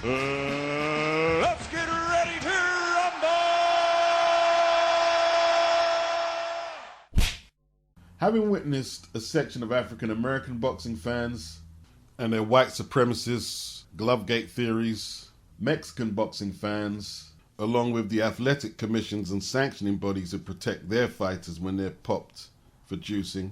Let's get ready to rumble! Having witnessed a section of African American boxing fans and their white supremacists, glovegate theories, Mexican boxing fans, along with the athletic commissions and sanctioning bodies that protect their fighters when they're popped for juicing,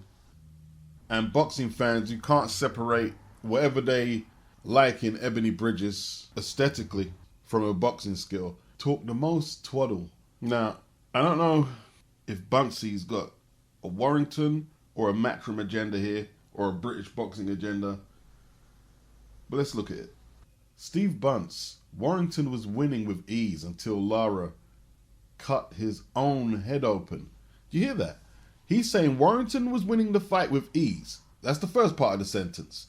and boxing fans who can't separate whatever they like in Ebanie Bridges aesthetically from a boxing skill, talk the most twaddle. Now, I don't know if Bunce's got a Warrington or a Matchroom agenda here, or a British boxing agenda, but let's look at it. Steve Bunce, Warrington was winning with ease until Lara cut his own head open. Do you hear that? He's saying Warrington was winning the fight with ease. That's the first part of the sentence.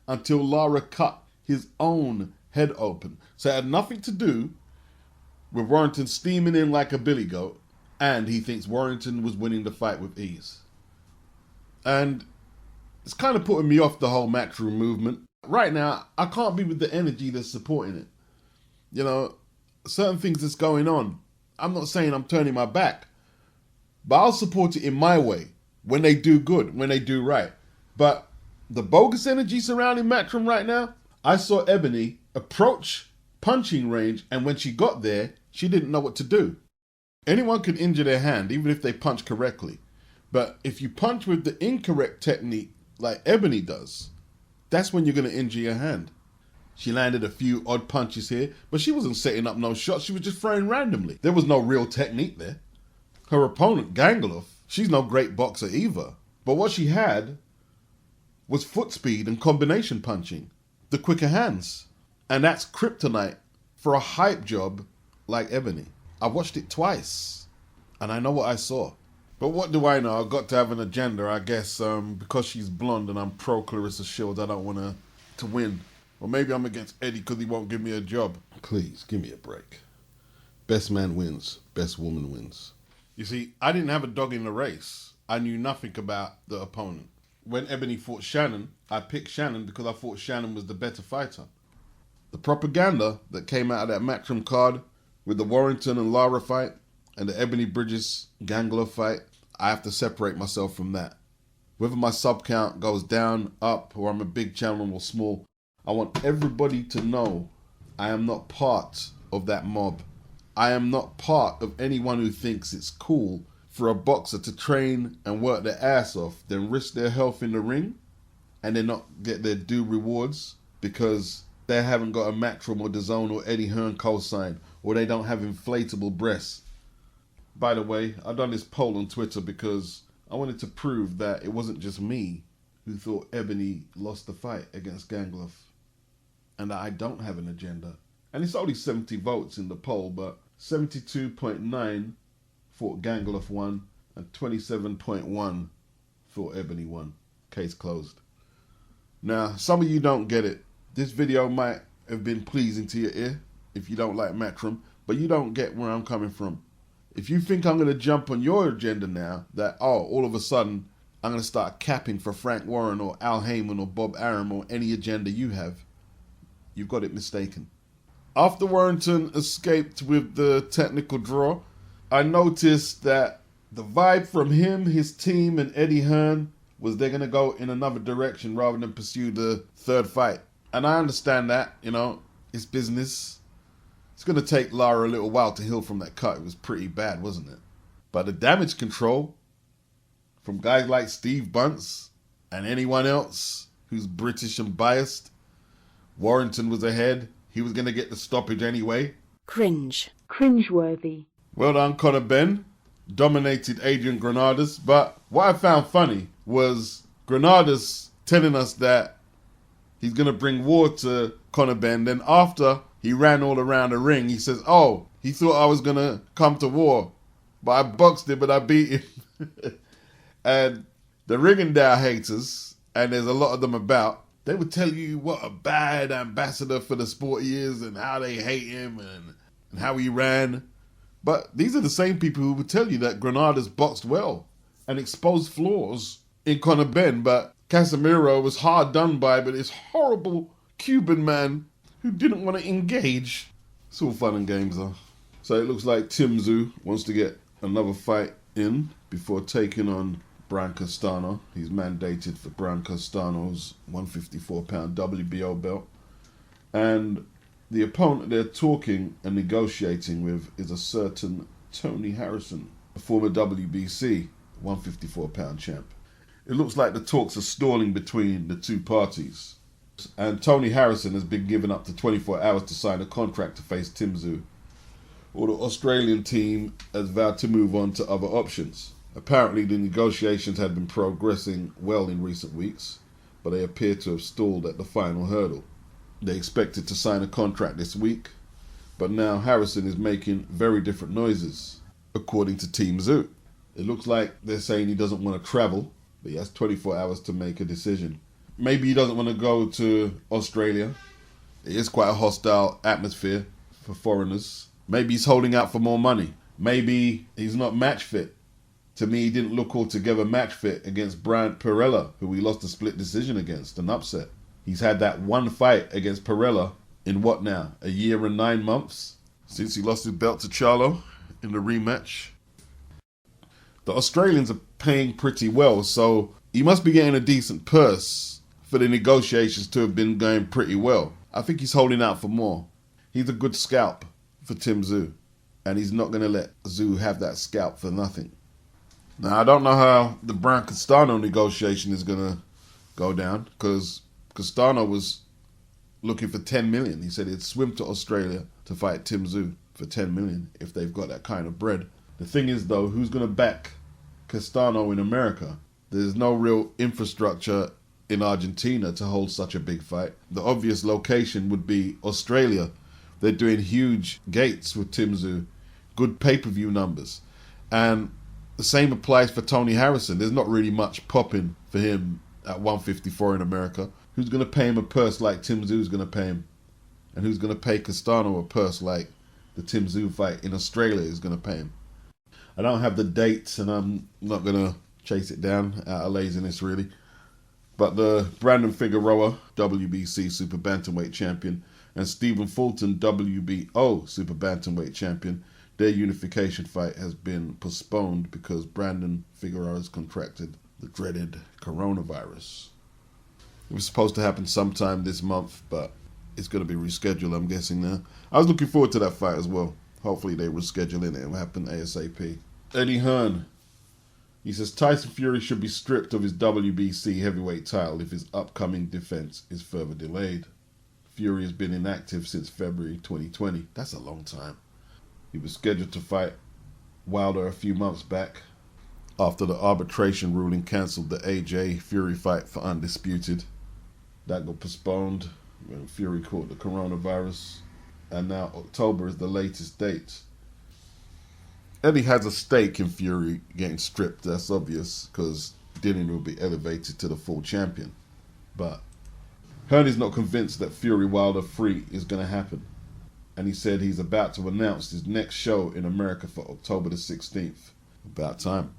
Until Lara cut his own head open. So it had nothing to do with Warrington steaming in like a billy goat, and he thinks Warrington was winning the fight with ease. And it's kind of putting me off the whole Matchroom movement. Right now, I can't be with the energy that's supporting it. You know, certain things that's going on. I'm not saying I'm turning my back, but I'll support it in my way when they do good, when they do right. But the bogus energy surrounding Matchroom right now, I saw Ebanie approach punching range, and when she got there, she didn't know what to do. Anyone can injure their hand, even if they punch correctly. But if you punch with the incorrect technique, like Ebanie does, that's when you're going to injure your hand. She landed a few odd punches here, but she wasn't setting up no shots. She was just throwing randomly. There was no real technique there. Her opponent, Gangolov, she's no great boxer either. But what she had was foot speed and combination punching, the quicker hands. And that's kryptonite for a hype job like Ebanie. I watched it twice, and I know what I saw. But what do I know? I've got to have an agenda, I guess, because she's blonde and I'm pro Clarissa Shields, I don't want her to win. Or maybe I'm against Eddie because he won't give me a job. Please, give me a break. Best man wins. Best woman wins. You see, I didn't have a dog in the race. I knew nothing about the opponent. When Ebanie fought Shannon, I picked Shannon because I thought Shannon was the better fighter. The propaganda that came out of that Matchroom card with the Warrington and Lara fight and the Ebanie Bridges Gangler fight, I have to separate myself from that. Whether my sub count goes down, up, or I'm a big channel or small, I want everybody to know I am not part of that mob. I am not part of anyone who thinks it's cool for a boxer to train and work their ass off, then risk their health in the ring and then not get their due rewards because they haven't got a Matchroom or DAZN or Eddie Hearn cosign, or they don't have inflatable breasts. By the way, I've done this poll on Twitter because I wanted to prove that it wasn't just me who thought Ebanie lost the fight against Gangolov, and that I don't have an agenda. And it's only 70 votes in the poll, but 72.9 thought Gangolov won, and 27.1 thought Ebanie won. Case closed. Now, some of you don't get it. This video might have been pleasing to your ear if you don't like Matchroom, but you don't get where I'm coming from. If you think I'm going to jump on your agenda now, that, all of a sudden, I'm going to start capping for Frank Warren or Al Heyman or Bob Arum or any agenda you have, you've got it mistaken. After Warrington escaped with the technical draw, I noticed that the vibe from him, his team, and Eddie Hearn was they're going to go in another direction rather than pursue the third fight. And I understand that, it's business. It's going to take Lara a little while to heal from that cut. It was pretty bad, wasn't it? But the damage control from guys like Steve Bunce and anyone else who's British and biased, Warrington was ahead. He was going to get the stoppage anyway. Cringe. Cringeworthy. Well done, Conor Benn. Dominated Adrian Granados. But what I found funny was Granados telling us that he's going to bring war to Conor Benn. Then after he ran all around the ring, he says, he thought I was going to come to war. But I boxed him, but I beat him. And the Rigondeaux haters, and there's a lot of them about, they would tell you what a bad ambassador for the sport he is and how they hate him and how he ran. But these are the same people who would tell you that Granados boxed well and exposed flaws in Conor Benn. But Casemiro was hard done by this horrible Cuban man who didn't want to engage. It's all fun and games though. So it looks like Tszyu wants to get another fight in before taking on Brian Castano. He's mandated for Brian Castano's 154-pound WBO belt. And the opponent they're talking and negotiating with is a certain Tony Harrison, a former WBC 154-pound champ. It looks like the talks are stalling between the two parties. And Tony Harrison has been given up to 24 hours to sign a contract to face Tszyu. Or the Australian team has vowed to move on to other options. Apparently the negotiations had been progressing well in recent weeks, but they appear to have stalled at the final hurdle. They expected to sign a contract this week, but now Harrison is making very different noises, according to Team Tszyu. It looks like they're saying he doesn't want to travel, but he has 24 hours to make a decision. Maybe he doesn't want to go to Australia. It is quite a hostile atmosphere for foreigners. Maybe he's holding out for more money. Maybe he's not match fit. To me, he didn't look altogether match fit against Bryant Perella, who he lost a split decision against, an upset. He's had that one fight against Perella in what now? A year and 9 months? Since he lost his belt to Charlo in the rematch. The Australians are paying pretty well, so he must be getting a decent purse for the negotiations to have been going pretty well. I think he's holding out for more. He's a good scalp for Tszyu, and he's not going to let Tszyu have that scalp for nothing. Now, I don't know how the Brian Castano negotiation is going to go down, because Castano was looking for 10 million. He said he'd swim to Australia to fight Tszyu for 10 million if they've got that kind of bread. The thing is, though, who's going to back Castano in America? There's no real infrastructure in Argentina to hold such a big fight. The obvious location would be Australia. They're doing huge gates with Tszyu, good pay-per-view numbers. And the same applies for Tony Harrison. There's not really much popping for him at 154 in America. Who's going to pay him a purse like Tszyu's going to pay him? And who's going to pay Castano a purse like the Tszyu fight in Australia is going to pay him? I don't have the dates, and I'm not going to chase it down out of laziness, really. But the Brandon Figueroa, WBC Super Bantamweight Champion, and Stephen Fulton, WBO Super Bantamweight Champion, their unification fight has been postponed because Brandon Figueroa has contracted the dreaded coronavirus. It was supposed to happen sometime this month, but it's going to be rescheduled, I'm guessing now. I was looking forward to that fight as well. Hopefully they reschedule it. It will happen ASAP. Eddie Hearn. He says Tyson Fury should be stripped of his WBC heavyweight title if his upcoming defense is further delayed. Fury has been inactive since February 2020. That's a long time. He was scheduled to fight Wilder a few months back after the arbitration ruling cancelled the AJ Fury fight for Undisputed. That got postponed when Fury caught the coronavirus, and now October is the latest date. Eddie has a stake in Fury getting stripped, that's obvious, because Dillian will be elevated to the full champion. But Hearn is not convinced that Fury Wilder 3 is going to happen. And he said he's about to announce his next show in America for October the 16th. About time.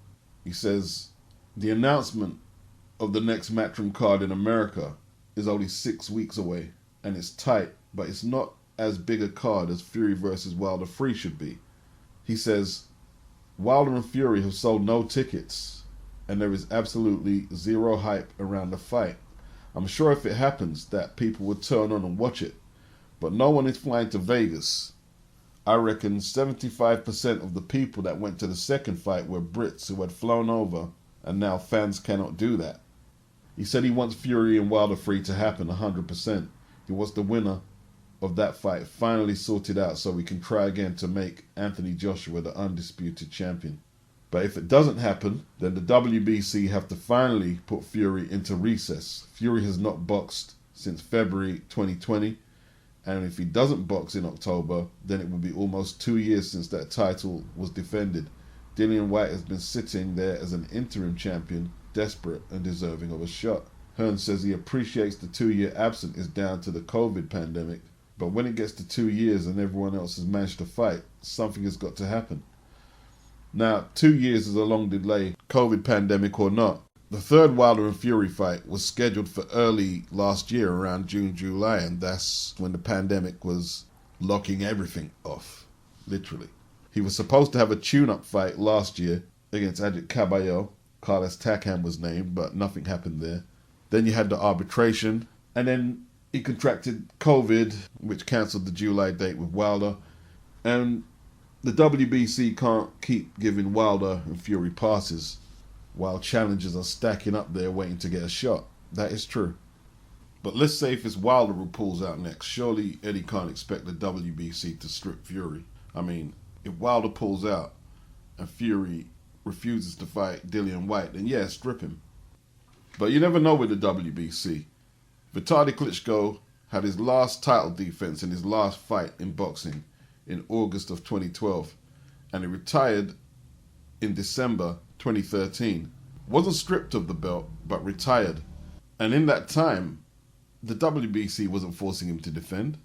He says the announcement of the next Matchroom card in America is only 6 weeks away. And it's tight, but it's not as big a card as Fury versus Wilder 3 should be. He says Wilder and Fury have sold no tickets, and there is absolutely zero hype around the fight. I'm sure if it happens that people would turn on and watch it, but no one is flying to Vegas. I reckon 75% of the people that went to the second fight were Brits who had flown over, and now fans cannot do that. He said he wants Fury and Wilder 3 to happen 100%. He wants the winner of that fight finally sorted out so we can try again to make Anthony Joshua the undisputed champion. But if it doesn't happen, then the WBC have to finally put Fury into recess. Fury has not boxed since February 2020, and if he doesn't box in October, then it will be almost 2 years since that title was defended. Dillian Whyte has been sitting there as an interim champion, desperate and deserving of a shot. Hearn says he appreciates the 2-year absence is down to the COVID pandemic, but when it gets to 2 years and everyone else has managed to fight, something has got to happen. Now, 2 years is a long delay, COVID pandemic or not. The third Wilder and Fury fight was scheduled for early last year, around June, July, and that's when the pandemic was locking everything off, literally. He was supposed to have a tune-up fight last year against Adit Caballo. Carlos Takam was named, but nothing happened there. Then you had the arbitration, and then he contracted COVID, which cancelled the July date with Wilder. And the WBC can't keep giving Wilder and Fury passes while challengers are stacking up there waiting to get a shot. That is true. But let's say if it's Wilder who pulls out next, surely Eddie can't expect the WBC to strip Fury. I mean, if Wilder pulls out and Fury refuses to fight Dillian Whyte, then yeah, strip him. But you never know with the WBC. Vitali Klitschko had his last title defense in his last fight in boxing in August of 2012, and he retired in December 2013. Wasn't stripped of the belt, but retired. And in that time, the WBC wasn't forcing him to defend.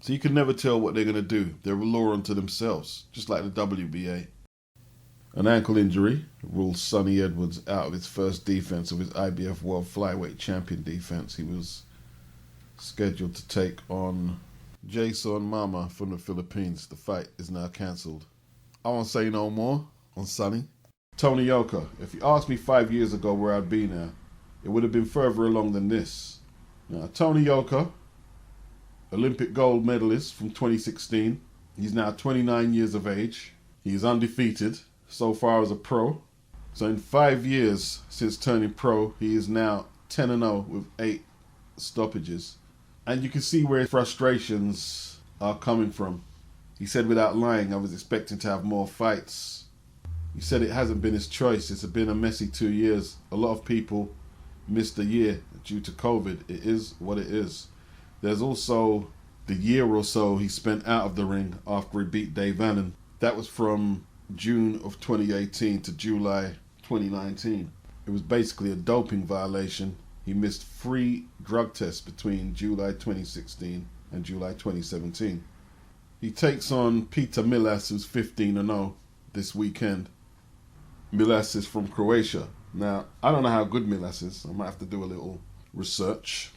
So you can never tell what they're going to do. They're a law unto themselves, just like the WBA. An ankle injury rules Sonny Edwards out of his first defense of his IBF World Flyweight Champion defense. He was scheduled to take on Jason Mama from the Philippines. The fight is now cancelled. I won't say no more on Sonny. Tony Yoka. If you asked me 5 years ago where I'd be now, it would have been further along than this. Now, Tony Yoka, Olympic gold medalist from 2016. He's now 29 years of age. He is undefeated so far as a pro. So in 5 years since turning pro, he is now 10-0 with 8 stoppages. And you can see where his frustrations are coming from. He said, without lying, I was expecting to have more fights. He said it hasn't been his choice. It's been a messy 2 years. A lot of people missed a year due to COVID. It is what it is. There's also the year or so he spent out of the ring after he beat Dave Allen. That was from June of 2018 to July 2019. It was basically a doping violation. He missed 3 drug tests between July 2016 and July 2017. He takes on Peter Milas, who's 15-0 this weekend. Milas is from Croatia. Now, I don't know how good Milas is. I might have to do a little research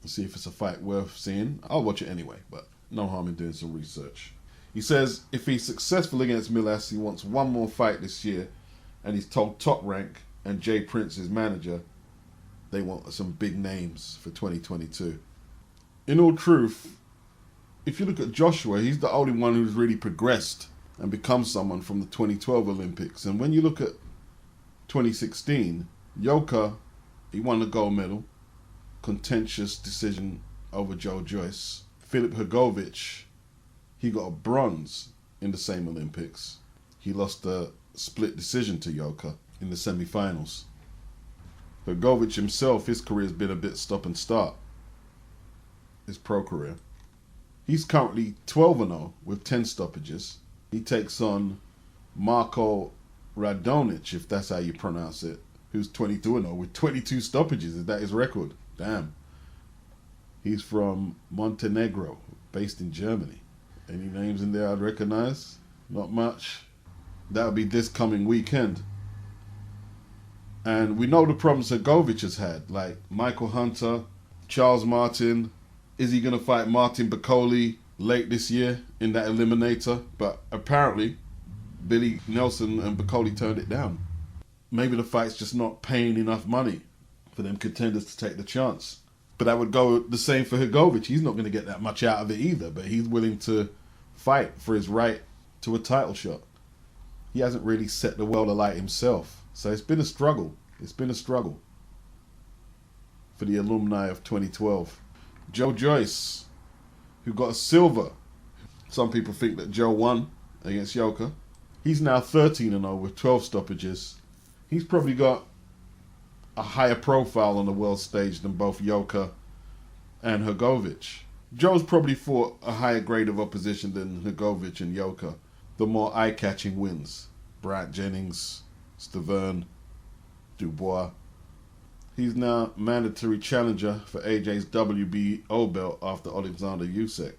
and see if it's a fight worth seeing. I'll watch it anyway, but no harm in doing some research. He says if he's successful against Milas, he wants one more fight this year, and he's told Top Rank and Jay Prince, his manager, they want some big names for 2022. In all truth, if you look at Joshua, he's the only one who's really progressed and become someone from the 2012 Olympics. And when you look at 2016, Yoka, he won the gold medal, contentious decision over Joe Joyce. Filip Hrgović, he got a bronze in the same Olympics. He lost a split decision to Yoka in the semi-finals. Hrgović himself, his career's been a bit stop and start, his pro career. He's currently 12-0 with 10 stoppages. He takes on Marko Radonic, if that's how you pronounce it, who's 22-0 with 22 stoppages. Is that his record? Damn. He's from Montenegro, based in Germany. Any names in there I'd recognize? Not much. That'll be this coming weekend. And we know the problems Hrgović has had, like Michael Hunter, Charles Martin. Is he going to fight Martin Bakole late this year in that eliminator? But apparently, Billy Nelson and Bakole turned it down. Maybe the fight's just not paying enough money for them contenders to take the chance. But that would go the same for Hrgović. He's not going to get that much out of it either, but he's willing to fight for his right to a title shot. He hasn't really set the world alight himself. So it's been a struggle. It's been a struggle for the alumni of 2012. Joe Joyce, who got a silver. Some people think that Joe won against Yoka. He's now 13-0 with 12 stoppages. He's probably got a higher profile on the world stage than both Yoka and Hrgović. Joe's probably fought a higher grade of opposition than Hrgović and Yoka. The more eye-catching wins. Bryant Jennings, Stavern, Dubois. He's now mandatory challenger for AJ's WBO belt after Alexander Usyk.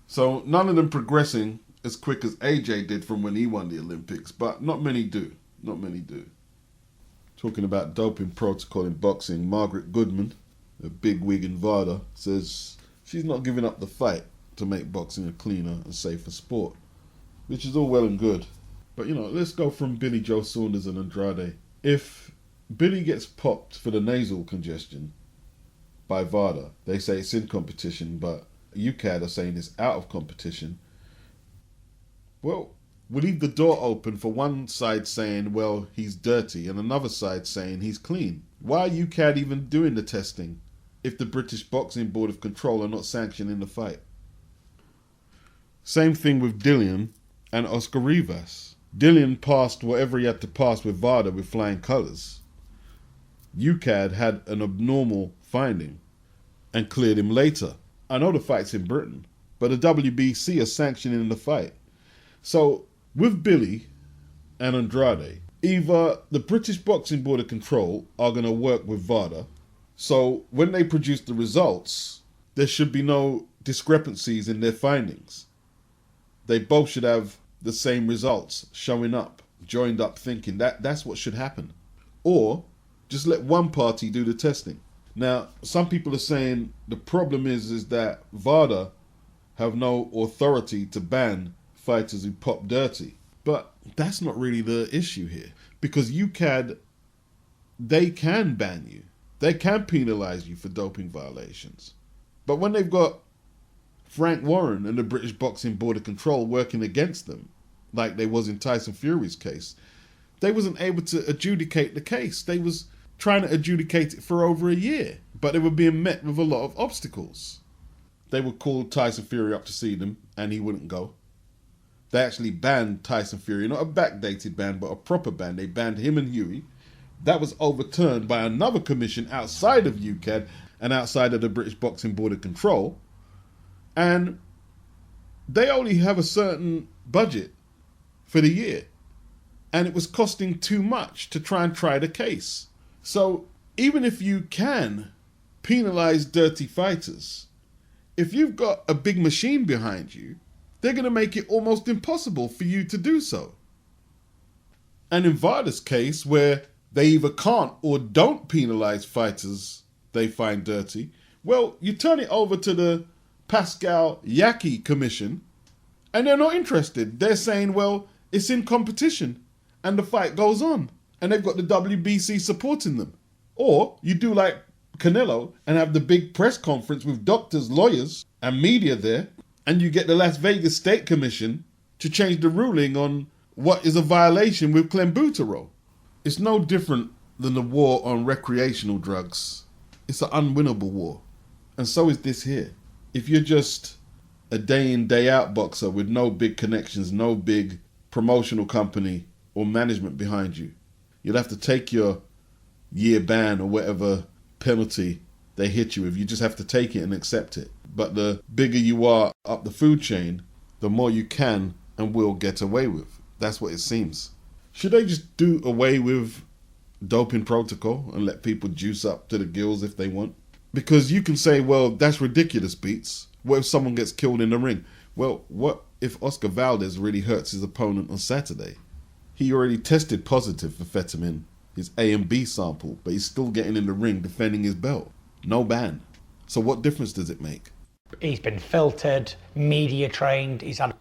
So none of them progressing as quick as AJ did from when he won the Olympics, but not many do. Not many do. Talking about doping protocol in boxing, Margaret Goodman, a big wig in Vada, says she's not giving up the fight to make boxing a cleaner and safer sport, which is all well and good. But, let's go from Billy Joe Saunders and Andrade. If Billy gets popped for the nasal congestion by Vada, they say it's in competition, but UCAD are saying it's out of competition. Well, we leave the door open for one side saying, well, he's dirty, and another side saying he's clean. Why are UCAD even doing the testing if the British Boxing Board of Control are not sanctioning the fight? Same thing with Dillian and Oscar Rivas. Dillian passed whatever he had to pass with Vada with flying colours. UCAD had an abnormal finding and cleared him later. I know the fight's in Britain, but the WBC are sanctioning the fight. So, with Billy and Andrade, either the British Boxing Board of Control are going to work with Vada, so when they produce the results, there should be no discrepancies in their findings. They both should have the same results showing up, joined up thinking. That's what should happen. Or just let one party do the testing. Now, some people are saying the problem is that Vada have no authority to ban fighters who pop dirty. But that's not really the issue here. Because UCAD, they can ban you. They can penalise you for doping violations. But when they've got Frank Warren and the British Boxing Board of Control working against them, like they was in Tyson Fury's case, they wasn't able to adjudicate the case. They was trying to adjudicate it for over a year, but they were being met with a lot of obstacles. They would call Tyson Fury up to see them, and he wouldn't go. They actually banned Tyson Fury, not a backdated ban, but a proper ban. They banned him and Huey. That was overturned by another commission outside of UCAD and outside of the British Boxing Board of Control. And they only have a certain budget for the year. And it was costing too much to try the case. So even if you can penalise dirty fighters, if you've got a big machine behind you, they're going to make it almost impossible for you to do so. And in Vada's case, where they either can't or don't penalise fighters they find dirty, well, you turn it over to the Pascal Yaki Commission, and they're not interested. They're saying, well, it's in competition, and the fight goes on, and they've got the WBC supporting them. Or you do like Canelo and have the big press conference with doctors, lawyers, and media there, and you get the Las Vegas State Commission to change the ruling on what is a violation with clenbuterol. It's no different than the war on recreational drugs. It's an unwinnable war. And so is this here. If you're just a day in, day out boxer with no big connections, no big promotional company or management behind you, you'll have to take your year ban or whatever penalty they hit you with. You just have to take it and accept it. But the bigger you are up the food chain, the more you can and will get away with. That's what it seems. Should they just do away with doping protocol and let people juice up to the gills if they want? Because you can say, well, that's ridiculous, Beats. What if someone gets killed in the ring? Well, what if Oscar Valdez really hurts his opponent on Saturday? He already tested positive for amphetamine, his A and B sample, but he's still getting in the ring defending his belt. No ban. So what difference does it make? He's been filtered, media trained, he's had...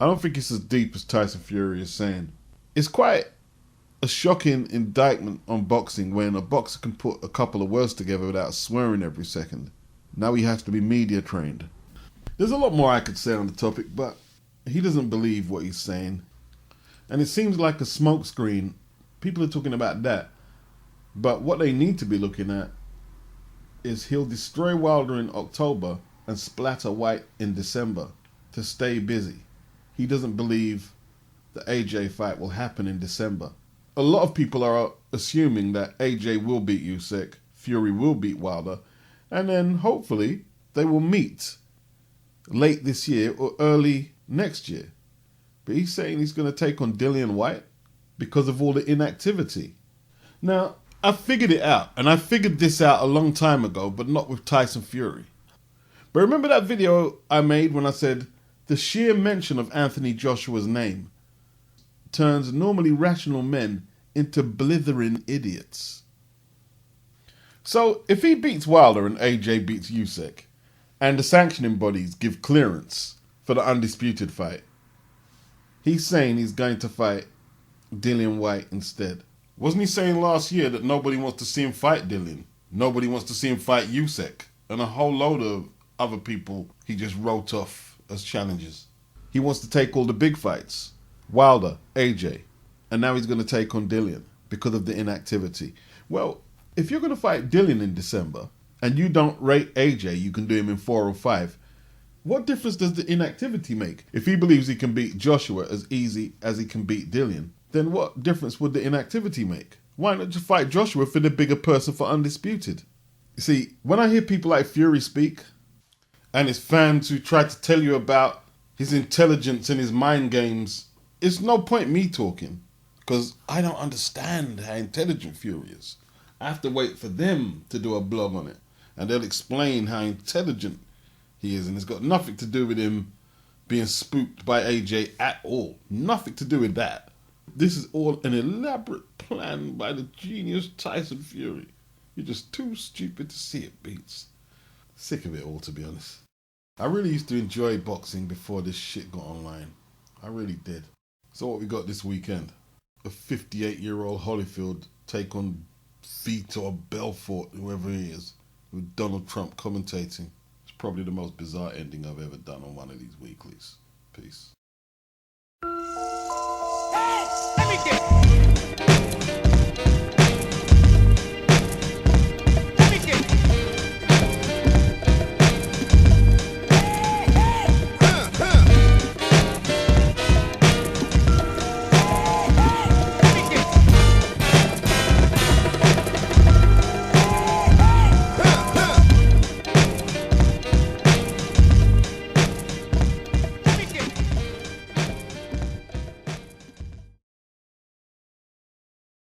I don't think it's as deep as Tyson Fury is saying. It's quite a shocking indictment on boxing when a boxer can put a couple of words together without swearing every second. Now he has to be media trained. There's a lot more I could say on the topic, but he doesn't believe what he's saying. And it seems like a smokescreen. People are talking about that. But what they need to be looking at is he'll destroy Wilder in October and splatter Whyte in December to stay busy. He doesn't believe the AJ fight will happen in December. A lot of people are assuming that AJ will beat Usyk, Fury will beat Wilder, and then hopefully they will meet late this year or early next year. But he's saying he's going to take on Dillian Whyte because of all the inactivity. Now, I figured it out, and I figured this out a long time ago, but not with Tyson Fury. But remember that video I made when I said the sheer mention of Anthony Joshua's name turns normally rational men into blithering idiots. So, if he beats Wilder and AJ beats Usyk, and the sanctioning bodies give clearance for the undisputed fight, he's saying he's going to fight Dillian Whyte instead. Wasn't he saying last year that nobody wants to see him fight Dillian? Nobody wants to see him fight Usyk, and a whole load of other people he just wrote off as challengers. He wants to take all the big fights. Wilder, AJ, and now he's going to take on Dillian because of the inactivity. Well, if you're going to fight Dillian in December and you don't rate AJ, you can do him in 4 or 5. What difference does the inactivity make? If he believes he can beat Joshua as easy as he can beat Dillian, then what difference would the inactivity make? Why not just fight Joshua for the bigger person for undisputed? You see, when I hear people like Fury speak, and his fans who try to tell you about his intelligence and his mind games, it's no point me talking, because I don't understand how intelligent Fury is. I have to wait for them to do a blog on it, and they'll explain how intelligent he is, and it's got nothing to do with him being spooked by AJ at all. Nothing to do with that. This is all an elaborate plan by the genius Tyson Fury. You're just too stupid to see it, Beats. Sick of it all, to be honest. I really used to enjoy boxing before this shit got online. I really did. So what we got this weekend? A 58-year-old Holyfield take on Vitor Belfort, whoever he is, with Donald Trump commentating. It's probably the most bizarre ending I've ever done on one of these weeklies. Peace.